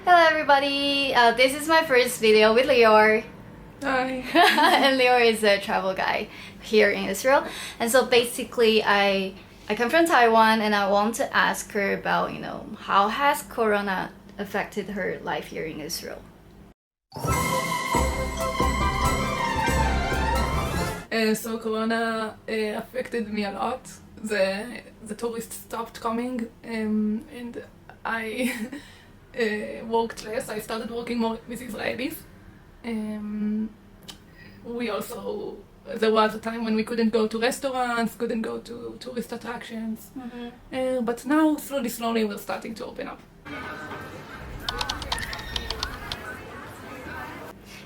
Hello everybody, this is my first video with Lior. Hi. And Lior is a travel guide here in Israel. And so basically I come from Taiwan and I want to ask her about, how has Corona affected her life here in Israel? So Corona affected me a lot. The tourists stopped coming and I worked less. I started working more with Israelis. There was a time when we couldn't go to restaurants, couldn't go to tourist attractions. Mm-hmm. But now, slowly, we're starting to open up.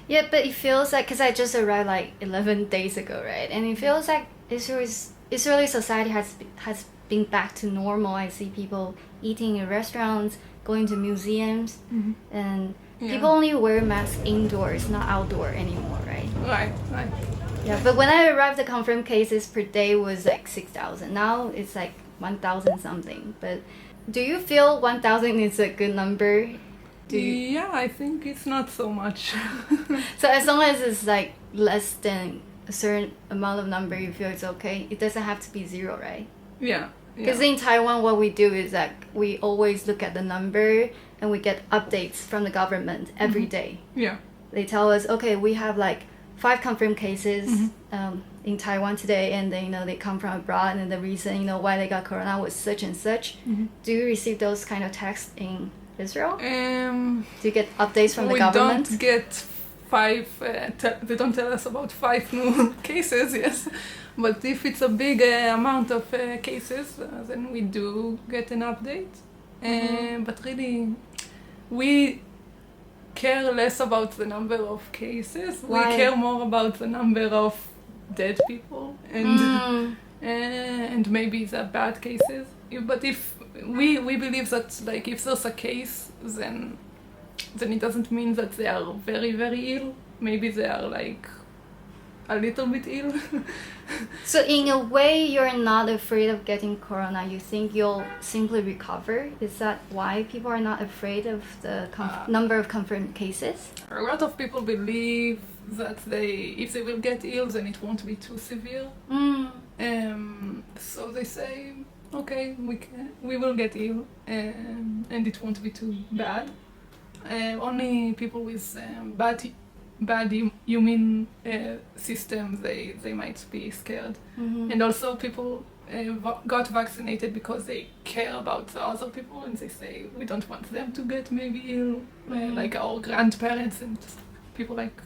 Yeah, but it feels like, because I just arrived like 11 days ago, right? And it feels like Israeli society has been back to normal. I see people eating in restaurants, going to museums, mm-hmm. and people only wear masks indoors, not outdoor anymore, right? Right. Yeah, but when I arrived, the confirmed cases per day was like 6,000. Now it's like 1,000 something. But do you feel 1,000 is a good number? Yeah, I think it's not so much. So as long as it's like less than a certain amount of number, you feel it's okay? It doesn't have to be zero, right? Yeah. Because in Taiwan, what we do is that we always look at the number and we get updates from the government every day. Yeah. They tell us, okay, we have like 5 confirmed cases in Taiwan today, and then they come from abroad, and the reason why they got corona was such and such. Mm-hmm. Do you receive those kind of texts in Israel? Do you get updates from the government? We don't get 5. They don't tell us about 5 new cases. Yes, but if it's a big amount of cases, then we do get an update. But really, we care less about the number of cases. Why? We care more about the number of dead people and maybe the bad cases. But if we believe that if there's a case, then it doesn't mean that they are very, very ill. Maybe they are a little bit ill. So in a way, you're not afraid of getting corona. You think you'll simply recover? Is that why people are not afraid of the number of confirmed cases? A lot of people believe that if they will get ill, then it won't be too severe. So they say, okay, we will get ill, and it won't be too bad. Only people with bad immune system, they might be scared. Mm-hmm. And also people got vaccinated because they care about the other people, and they say we don't want them to get maybe ill, like our grandparents and people like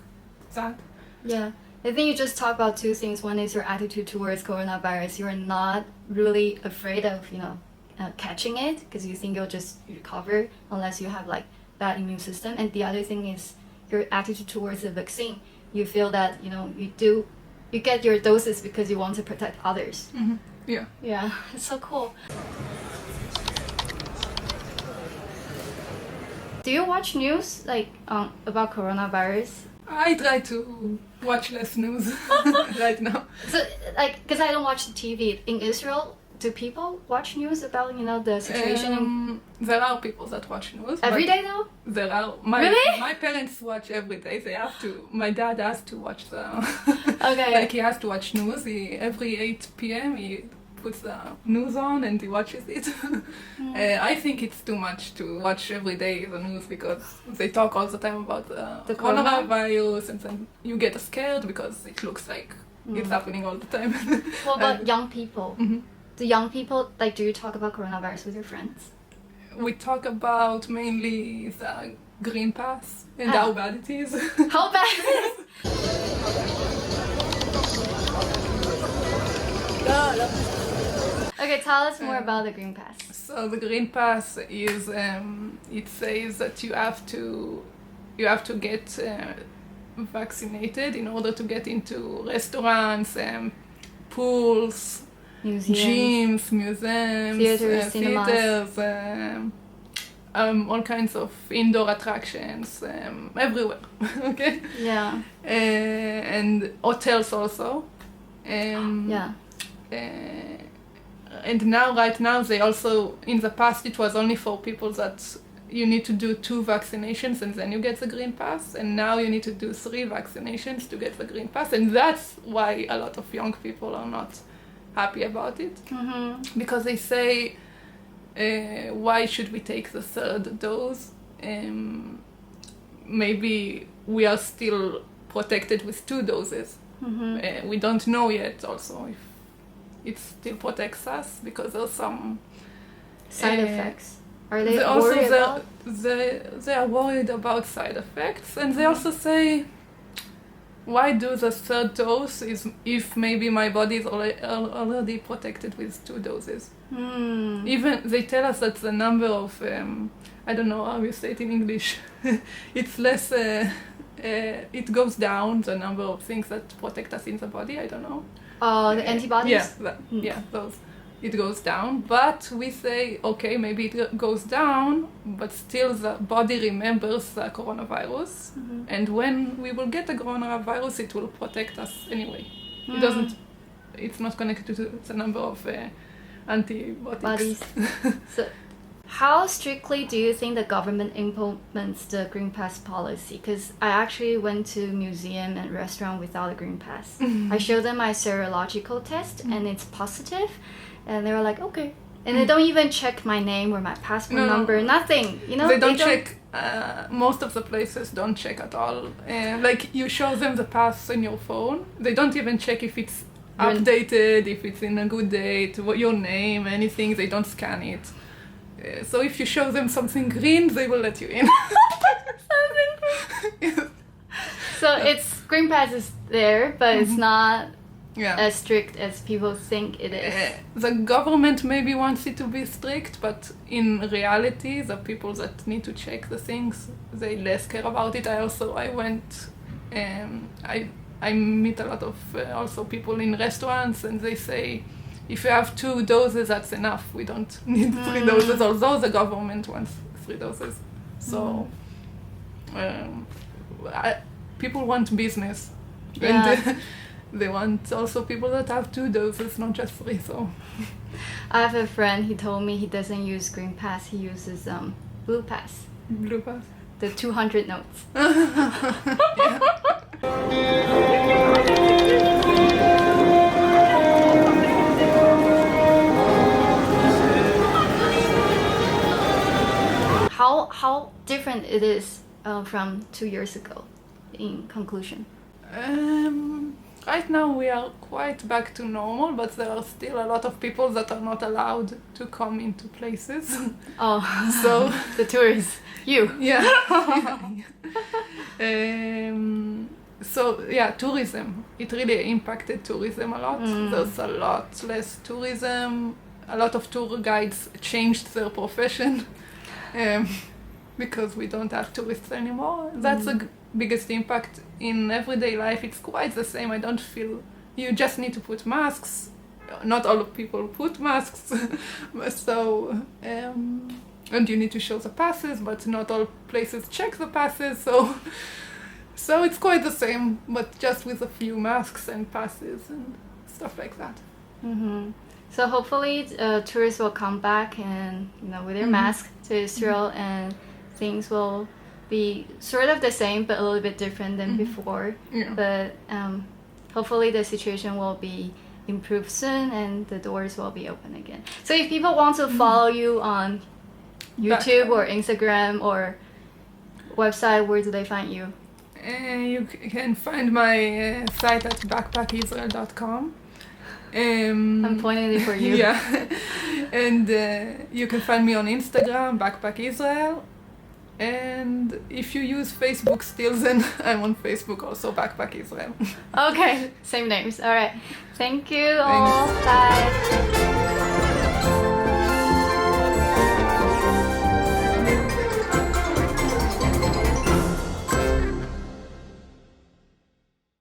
that. Yeah, I think you just talked about 2 things. One is your attitude towards coronavirus. You're not really afraid of catching it because you think you'll just recover unless you have bad immune system. And the other thing is your attitude towards the vaccine. You feel that you get your doses because you want to protect others. Mm-hmm. Yeah, it's so cool. Do you watch news about coronavirus? I try to watch less news right now. So because I don't watch the TV in Israel, do people watch news about the situation? There are people that watch news every day though. There are. Really? My parents watch every day. They have to. My dad has to watch the. Okay. He has to watch news. Every 8 p.m. he puts the news on and he watches it. I think it's too much to watch every day the news because they talk all the time about the coronavirus, and then you get scared because it looks like it's happening all the time. What about young people? Mm-hmm. Do young people do you talk about coronavirus with your friends? We talk about mainly the green pass and how bad it is. How bad? Okay, tell us more about the green pass. So the green pass is it says that you have to get vaccinated in order to get into restaurants, pools, gyms, museums, theaters, all kinds of indoor attractions, everywhere. Okay. Yeah. And hotels also. Yeah. And right now, they also, in the past, it was only for people that you need to do 2 vaccinations and then you get the green pass, and now you need to do 3 vaccinations to get the green pass, and that's why a lot of young people are not happy about it, because they say, why should we take the 3rd dose? Maybe we are still protected with 2 doses. We don't know yet also if it still protects us, because there's some Side effects. Are they worried about? They are worried about side effects, and they also say, why do the 3rd dose if maybe my body is already protected with 2 doses? Even they tell us that the number of I don't know how you say it in English. It's less. It goes down, the number of things that protect us in the body. I don't know. The antibodies. Yeah, those. It goes down, but we say, okay, maybe it goes down, but still the body remembers the coronavirus, and when we will get the coronavirus, it will protect us anyway. It doesn't. It's not connected to the number of antibodies. So, how strictly do you think the government implements the Green Pass policy? Because I actually went to museum and restaurant without a Green Pass. I showed them my serological test, and it's positive. And they were like, okay. And they don't even check my name or my passport number, nothing. You know, they don't check. Most of the places don't check at all. Like, you show them the pass in your phone. They don't even check if it's updated, if it's in a good date, what your name, anything. They don't scan it. So if you show them something green, they will let you in. So it's Green Pass is there, but it's not as strict as people think it is. The government maybe wants it to be strict, but in reality, the people that need to check the things, they less care about it. I went, I meet a lot of also people in restaurants, and they say, if you have 2 doses, that's enough. We don't need 3 doses, although the government wants 3 doses. So people want business. Yeah. And they want also people that have 2 doses, not just 3. So I have a friend, he told me he doesn't use Green Pass, he uses Blue Pass. Blue Pass. The 200 notes. How different it is from 2 years ago, in conclusion? Right now we are quite back to normal, but there are still a lot of people that are not allowed to come into places. Oh, so the tourists, you. Yeah. So yeah, tourism. It really impacted tourism a lot. There's a lot less tourism. A lot of tour guides changed their profession because we don't have tourists anymore. That's the biggest impact. In everyday life, it's quite the same. I don't feel you just need to put masks. Not all people put masks, so and you need to show the passes, but not all places check the passes. So it's quite the same, but just with a few masks and passes and stuff like that. So hopefully tourists will come back and with their mask to Israel, and things will be sort of the same but a little bit different than before. But hopefully the situation will be improved soon and the doors will be open again. So if people want to follow you on YouTube or Instagram or website, where do they find you? You can find my site at backpackisrael.com. I'm pointing it for you. Yeah. And you can find me on Instagram, Backpack Israel. And if you use Facebook still, then I'm on Facebook also, Backpack Israel. Okay, same names. All right. Thank you all. Bye.